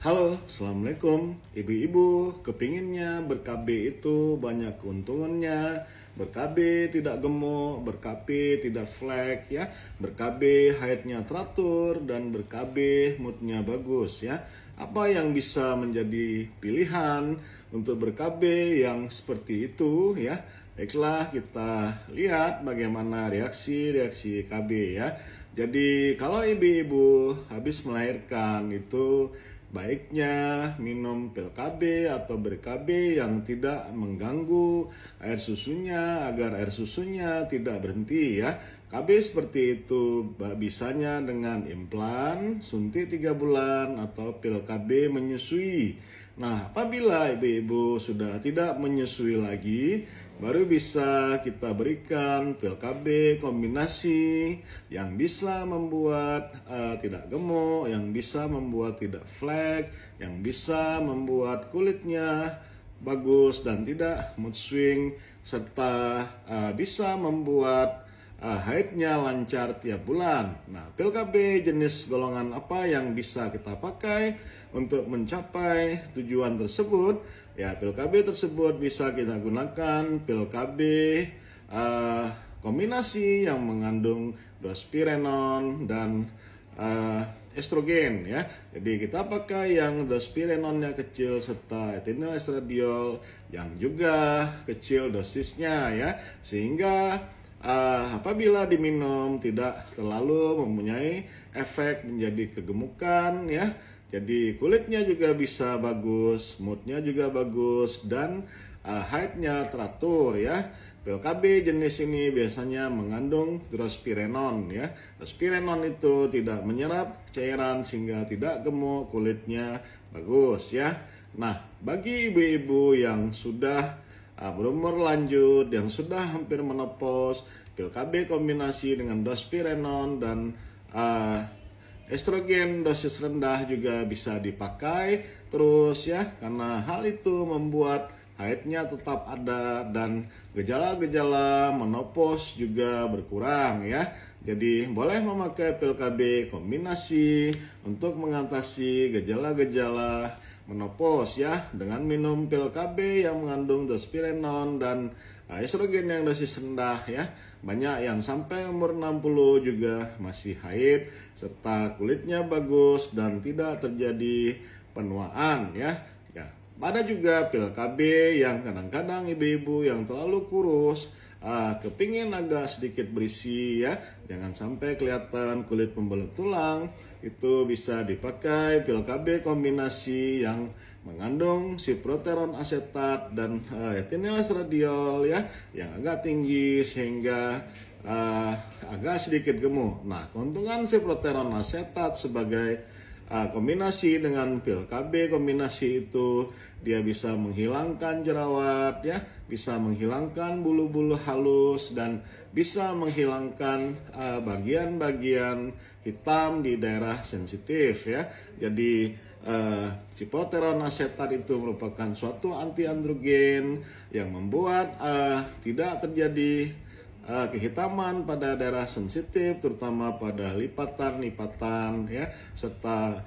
Halo, Assalamualaikum. Ibu-ibu, kepinginnya ber-KB itu banyak keuntungannya. Ber-KB tidak gemuk, ber-KB tidak flek ya. Ber-KB haidnya teratur dan ber-KB moodnya bagus ya. Apa yang bisa menjadi pilihan untuk ber-KB yang seperti itu ya? Baiklah, kita lihat bagaimana reaksi-reaksi KB ya. Jadi kalau ibu-ibu habis melahirkan itu baiknya minum pil KB atau ber-KB yang tidak mengganggu air susunya agar air susunya tidak berhenti ya. KB seperti itu bisanya dengan implan, suntik 3 bulan atau pil KB menyusui. Nah, apabila ibu-ibu sudah tidak menyusui lagi, baru bisa kita berikan pil KB kombinasi yang bisa membuat tidak gemuk, yang bisa membuat tidak flek, yang bisa membuat kulitnya bagus dan tidak mood swing, serta bisa membuat haidnya lancar tiap bulan. Nah, pil KB jenis golongan apa yang bisa kita pakai untuk mencapai tujuan tersebut? Ya, pil KB tersebut bisa kita gunakan pil KB kombinasi yang mengandung dospirenon dan estrogen ya. Jadi kita pakai yang dospirenonnya kecil serta etinyl estradiol yang juga kecil dosisnya ya, sehingga apabila diminum tidak terlalu mempunyai efek menjadi kegemukan ya. Jadi kulitnya juga bisa bagus, moodnya juga bagus, dan haidnya teratur ya. Pil KB jenis ini biasanya mengandung drospirenon ya. Drospirenon itu tidak menyerap cairan sehingga tidak gemuk, kulitnya bagus ya. Nah, bagi ibu-ibu yang sudah berumur lanjut, yang sudah hampir menopause, pil KB kombinasi dengan dospirenon dan estrogen dosis rendah juga bisa dipakai terus ya, karena hal itu membuat haidnya tetap ada dan gejala-gejala menopause juga berkurang ya. Jadi boleh memakai pil KB kombinasi untuk mengatasi gejala-gejala menopause ya, dengan minum pil KB yang mengandung dospirenon dan estrogen yang dosis rendah ya. Banyak yang sampai umur 60 juga masih haid serta kulitnya bagus dan tidak terjadi penuaan ya. Ya, ada juga pil KB yang kadang-kadang ibu-ibu yang terlalu kurus kepingin agak sedikit berisi ya, jangan sampai kelihatan kulit pembelut tulang, itu bisa dipakai pil KB kombinasi yang mengandung siproteron asetat dan etinyl estradiol ya, yang agak tinggi sehingga agak sedikit gemuk. Nah, keuntungan siproteron asetat sebagai kombinasi dengan pil KB kombinasi itu, dia bisa menghilangkan jerawat ya, bisa menghilangkan bulu-bulu halus dan bisa menghilangkan bagian-bagian hitam di daerah sensitif ya. Jadi siproteron asetat itu merupakan suatu anti androgen yang membuat tidak terjadi kehitaman pada daerah sensitif, terutama pada lipatan-lipatan ya, serta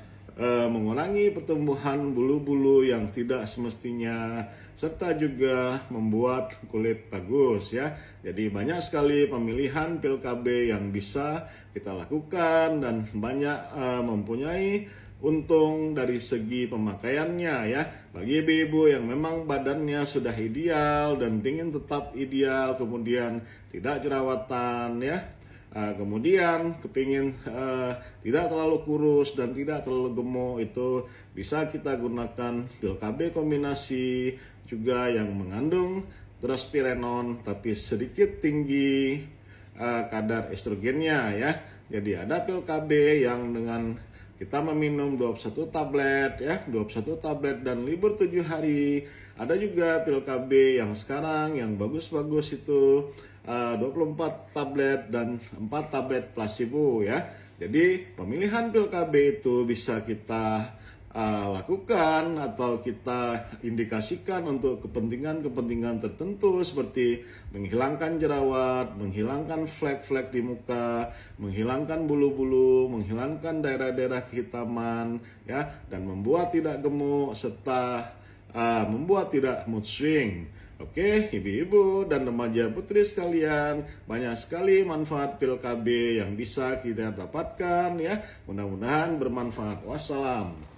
mengurangi pertumbuhan bulu-bulu yang tidak semestinya, serta juga membuat kulit bagus ya. Jadi banyak sekali pemilihan pil KB yang bisa kita lakukan dan banyak mempunyai untung dari segi pemakaiannya ya. Bagi ibu-ibu yang memang badannya sudah ideal dan ingin tetap ideal, kemudian tidak jerawatan ya, kemudian kepingin tidak terlalu kurus dan tidak terlalu gemuk, itu bisa kita gunakan pil KB kombinasi juga yang mengandung drospirenon tapi sedikit tinggi kadar estrogennya ya. Jadi ada pil KB yang dengan kita meminum 21 tablet ya, 21 tablet dan libur 7 hari. Ada juga pil KB yang sekarang yang bagus-bagus itu 24 tablet dan 4 tablet placebo ya. Jadi pemilihan pil KB itu bisa kita lakukan atau kita indikasikan untuk kepentingan-kepentingan tertentu seperti menghilangkan jerawat, menghilangkan flek-flek di muka, menghilangkan bulu-bulu, menghilangkan daerah-daerah kehitaman, ya, dan membuat tidak gemuk serta membuat tidak mood swing. Oke, ibu-ibu dan remaja putri sekalian, banyak sekali manfaat pil KB yang bisa kita dapatkan, ya. Mudah-mudahan bermanfaat. Wassalam.